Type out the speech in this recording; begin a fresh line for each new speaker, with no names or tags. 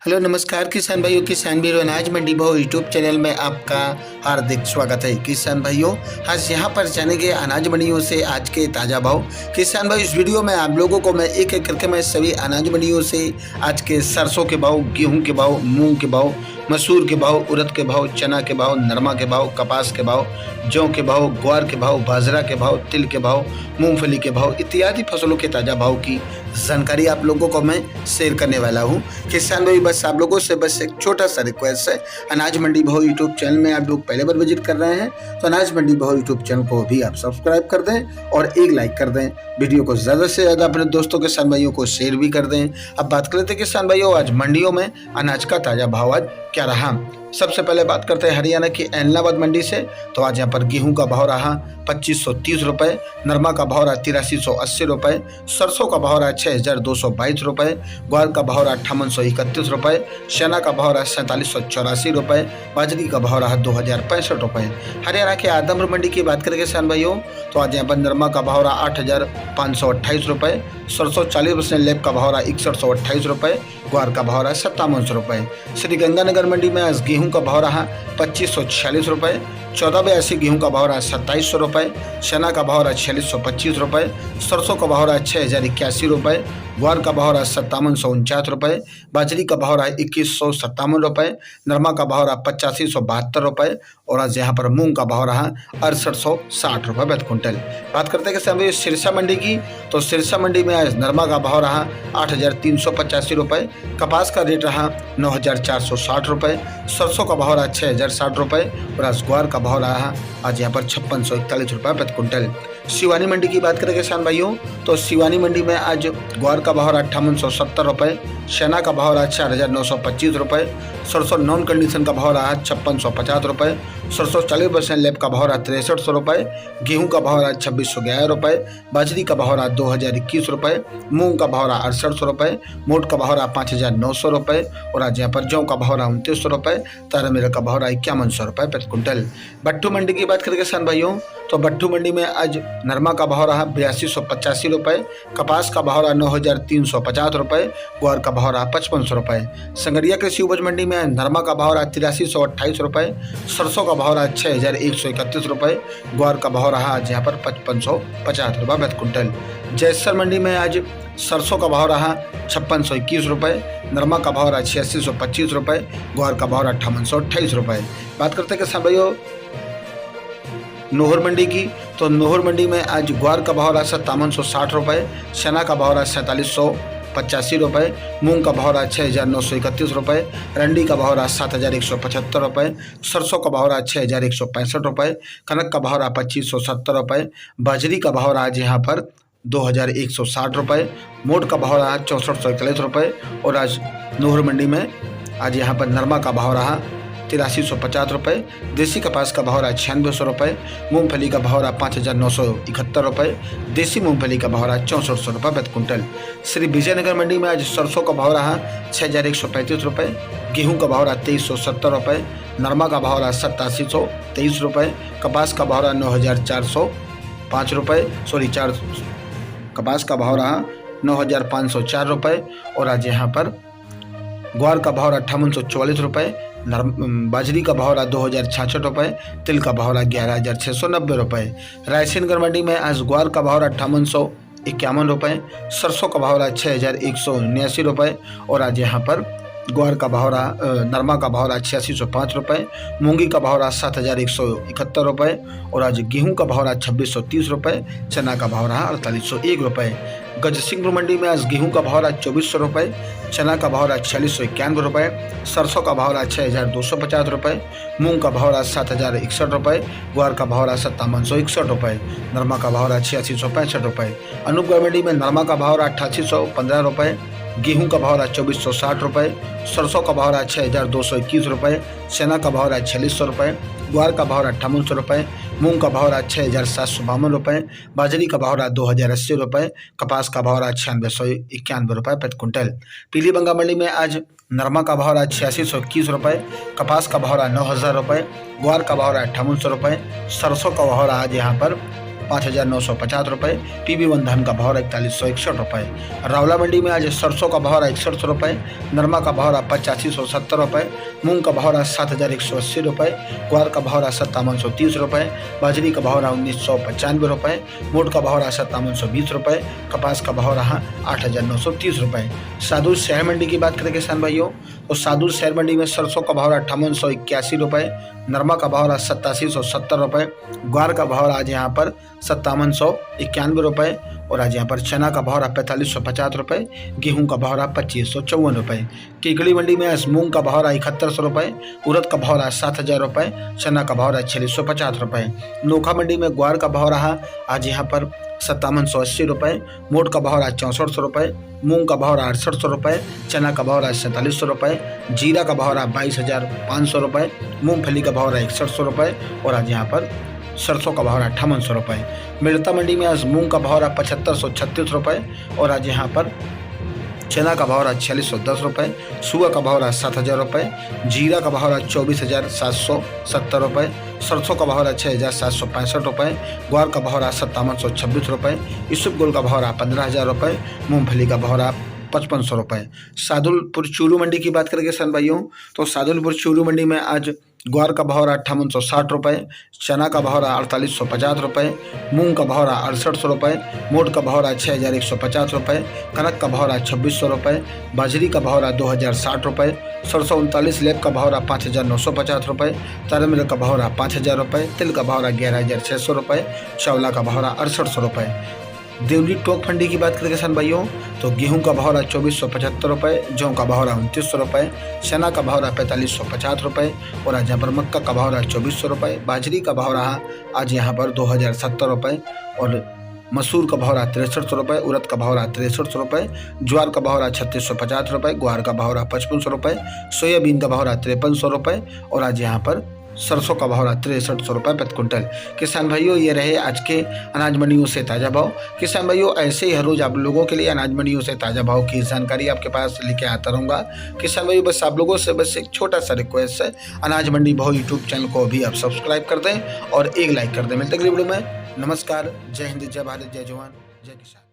Hello नमस्कार किसान भाइयों, किसान वीरों, अनाज मंडी भाव यूट्यूब चैनल में आपका हार्दिक स्वागत है। किसान भाइयों, आज यहाँ पर जानेंगे अनाज मंडियों से आज के ताज़ा भाव। किसान भाई, इस वीडियो में आप लोगों को मैं एक एक करके मैं सभी अनाज मंडियों से आज के सरसों के भाव, गेहूं के भाव, मूंग के भाव, मसूर के भाव, उड़द के भाव, चना के भाव, नरमा के भाव, कपास के भाव, जौ के भाव, ग्वार के भाव, बाजरा के भाव, तिल के भाव, मूंगफली के भाव इत्यादि फसलों के ताज़ा भाव की जानकारी आप लोगों को मैं शेयर करने वाला हूँ। किसान भाई, बस आप लोगों से बस एक छोटा सा रिक्वेस्ट है, अनाज मंडी भाव यूट्यूब चैनल में आप लोग पहले बार विजिट कर रहे हैं तो अनाज मंडी भाव यूट्यूब चैनल को भी आप सब्सक्राइब कर दें और एक लाइक कर दें। वीडियो को ज़्यादा से ज़्यादा अपने दोस्तों किसान भाइयों को शेयर भी कर दें। अब बात कर लेते हैं किसान भाइयों, आज मंडियों में अनाज का ताज़ा भाव आज क्या रहा। सबसे पहले बात करते हैं हरियाणा की एलनाबाद मंडी से। तो आज यहाँ पर गेहूं का भाव रहा 2530 रुपये, नरमा का भाव रहा 8380 रुपये, सरसों का भाव रहा 6222 रुपये, ग्वार का भाव रहा 5831 रुपये, चना का भाव रहा 4784 रुपये, बाजरी का भाव रहा 2065 रुपये। हरियाणा के आदमपुर मंडी की बात करें किसान भाइयों, तो आज यहाँ पर नरमा का भाव रहा 8528 रुपये, सरसों 40% लेब का भाव रहा 6128 रुपये, ग्वार का भाव रहा 5700 रुपये। श्री गंगानगर मंडी में आज गेहूं का भाव रहा 2546 रुपये, 1482 गेहूं का भाव रहा 2700 रुपये, चना का भाव रहा 4625 रुपये, सरसों का भाव रहा 6081 रुपये, ग्वार का भाव रहा 5749 रुपये, बाजरी का भाव रहा 2157 रुपये, नरमा का भाव रहा 8572 रुपये और आज यहाँ पर मूंग का भाव रहा 6860 रुपये प्रति क्विंटल। बात करते हैं कि सिरसा मंडी की, तो सिरसा मंडी में आज नरमा का भाव रहा 8385 रुपये, कपास का रेट रहा 9460 रुपये, सरसों का भाव रहा 6060 रुपये और आज ग्वार का भाव रहा आज यहाँ पर 5641 रुपये प्रति क्विंटल। सिवानी मंडी की बात करें किसान भाइयों, तो सिवानी मंडी में आज ग्वार का भाव रहा 5870 रुपये, चना का भाव रहा 4925 रुपये, सरसों नॉन कंडीशन का भाव रहा 5650 रुपये, सरसों 40% लेब का भाव रहा 6300 रुपये, गेहूं का भाव रहा 2611 रुपये, बाजरी का भाव रहा 2021 रुपये, मूंग का भाव रहा 6800 रुपये, मोट का भाव रहा 5900 रुपये और आज यहाँ पर जौ का भाव रहा 2900 रुपये, तारा मेरा का भाव रहा 5100 रुपये प्रति क्विंटल। भट्टू मंडी की बात करें किसान भाइयों, तो भट्टू मंडी में आज नरमा का भाव रहा 8285 रुपये, कपास का भाव रहा 9350 रुपये, ग्वार का भाव रहा 5500 रुपये। संगरिया कृषि उपज मंडी में नरमा का भाव रहा 8328 रुपये, सरसों का भाव रहा 6131 रुपये, ग्वार का भाव रहा आज यहाँ पर 5550 रुपये प्रति क्विंटल। जैसर मंडी में आज सरसों का भाव रहा 5621 रुपये, नरमा का भाव रहा 8625 रुपये, ग्वार का भाव रहा 5828 रुपये। बात करते हैं किसान भाइयों नोहर मंडी की, तो नोहर मंडी में आज ग्वार का भाव रहा 5760 रुपये, चना का भाव रहा 4785 रुपये, मूंग का भाव रहा 6931 रुपये, रंडी का भाव रहा 7175 रुपये, सरसों का भाव रहा 6165 रुपये, कनक का भाव रहा 2570 रुपये, बाजरी का भाव रहा आज यहाँ पर 2160 रुपये, मोट का भाव रहा 6441 रुपये और आज नोहर मंडी में आज यहाँ पर नरमा का भाव रहा 8350 रुपये, देसी कपास का भाव रहा 9600 रुपये, मूंगफली का भाव रहा 5971 रुपये, देसी मूंगफली का भाव रहा 6400 रुपये प्रति क्विंटल। श्री विजयनगर मंडी में आज सरसों का भाव रहा 6135 रुपये, गेहूं का भाव रहा 2370 रुपये, नरमा का भाव रहा 8723 रुपये, कपास का भाव रहा 9405 रुपये कपास का भाव रहा 9504 रुपये और आज यहाँ पर ग्वार का भाव रहा 5844 रुपये, बाजरी का भाव रहा 2066 रुपये, तिल का भाव रहा 11690 रुपये। रायसेनगर मंडी में आज ग्वार का भाव रहा 5851 रुपये, सरसों का भाव रहा 6179 रुपये और आज यहाँ पर ग्वार का भाव रहा नरमा का भाव रहा 8605 रुपये, मूंगी का भाव रहा 7171 रुपये और आज गेहूं का भाव रहा 2630 रुपये, चना का भाव रहा 4801 रुपये। गजसिंहपुर मंडी में आज गेहूं का भाव रहा 2400 रुपये, चना का भाव रहा 4691 रुपये, सरसों का भाव रहा 6250 रुपये, मूंग का भाव रहा 7061 रुपये, ग्वार का भाव रहा 5761 रुपये, नरमा का भाव रहा 8665 रुपये। अनूपगढ़ मंडी में नरमा का भाव रहा 8815 रुपये, गेहूं का भाव रहा 2460 रुपये, सरसों का भाव रहा 6221 रुपये, चना का भाव रहा 4600 रुपये, ग्वार का भाव रहा 5800 रुपये, मूंग का भाव रहा 6752 रुपये, बाजरी का भाव रहा 2080 रुपये, कपास का भाव रहा 9691 रुपये प्रति क्विंटल। पीलीबंगा मंडी में आज नरमा का भाव रहा 8621 रुपये, कपास का भाव रहा 9000 रुपये, ग्वार का भाव रहा 5800 रुपये, सरसों का भाव रहा आज यहाँ पर 5,950 रुपये। PB1 धान का भाव 4161 रुपये। रावला मंडी में आज सरसों का भाव 61 रुपये, नरमा का भाव 8570 रुपये, मूंग का भाव 7180 रुपये, ग्वार का भाव 5730 रुपये, बाजरी का भाव 1995 रुपये, मोट का भाव 5720 रुपये, कपास का भाव रहा 8930 रुपये। सादुल शहर मंडी की बात करें किसान भाइयों तो सादुल शहर मंडी में सरसों का भाव 5881 रुपये, नरमा का भाव 8770 रुपये, ग्वार का भाव आज यहाँ पर 5791 रुपये और आज यहाँ पर चना का भाव 4550 रुपये, गेहूं का भाव 2554 रुपये। केकड़ी मंडी में आज मूंग का भाव 7100 रुपये, उड़द का भाव 7000 रुपये, चना का भाव 4650 रुपये। नोखा मंडी में ग्वार का भाव रहा आज यहाँ पर 5780 रुपये, मोट का भाव 6400 रुपये, मूंग का भाव 6800 रुपये, चना का भाव 4700 रुपये, जीरा का भाव 22,500 रुपये, मूंगफली का भाव 6100 रुपये और आज यहाँ पर सरसों का भाव 5800 रुपये। मेड़ता मंडी में आज मूंग का भाव 7536 रुपये और आज यहाँ पर चना का भाव 4610 रुपये, सुआ का भाव 7000 रुपये, जीरा का भाव 24,770 रुपये, सरसों का भाव 6,765 रुपये, ग्वार का भाव 5726 रुपये, इसबगोल का भाव 15,000 रुपये, मूंगफली का भाव 5500 रुपये। सादुलपुर चूरू मंडी की बात करेंगे किसान भाइयों तो सादुलपुर चूरू मंडी में आज ग्वार का भाव 5860 रुपये, चना का भाव 4850 रुपये, मूंग का भाव 6800 रुपये, मोट का भाव 6150 रुपये, कनक का भाव 2600 रुपये, बाजरी का भाव 2060 रुपये, सरसों 39 लेब का भाव 5950 रुपये, तारमिल का भाव 5000 रुपये, तिल का भाव 11600 रुपये, चावला का भाव 6800 रुपये। देवली टोक मंडी की बात करें किसान भाइयों तो गेहूं का भाव 2475 रुपये, जौ का भाव 2900 रुपये, चना का भाव 4550 रुपये और आज यहाँ पर मक्का का भाव 2400 रुपये, बाजरी का भाव रहा आज यहाँ पर 2070 रुपये और मसूर का भाव 6300 रुपये, उड़द का भाव 6300 रुपये, ज्वार का भाव 3650 रुपये, ग्वार का भाव 5500 रुपये, सोयाबीन का भाव 5300 रुपये और आज यहाँ पर सरसों का भाव 6300 रुपये प्रति क्विंटल। किसान भाइयों ये रहे आज के अनाज मंडियों से ताज़ा भाव। किसान भाइयों ऐसे ही हर रोज़ आप लोगों के लिए अनाज मंडियों से ताज़ा भाव की जानकारी आपके पास लेके आता रहूँगा। किसान भाइयों बस आप लोगों से बस एक छोटा सा रिक्वेस्ट है, अनाज मंडी भाव यूट्यूब चैनल को भी आप सब्सक्राइब कर दें और एक लाइक कर दें। मिलते अगली वीडियो में। नमस्कार, जय हिंद, जय भारत, जय जवान, जय किसान।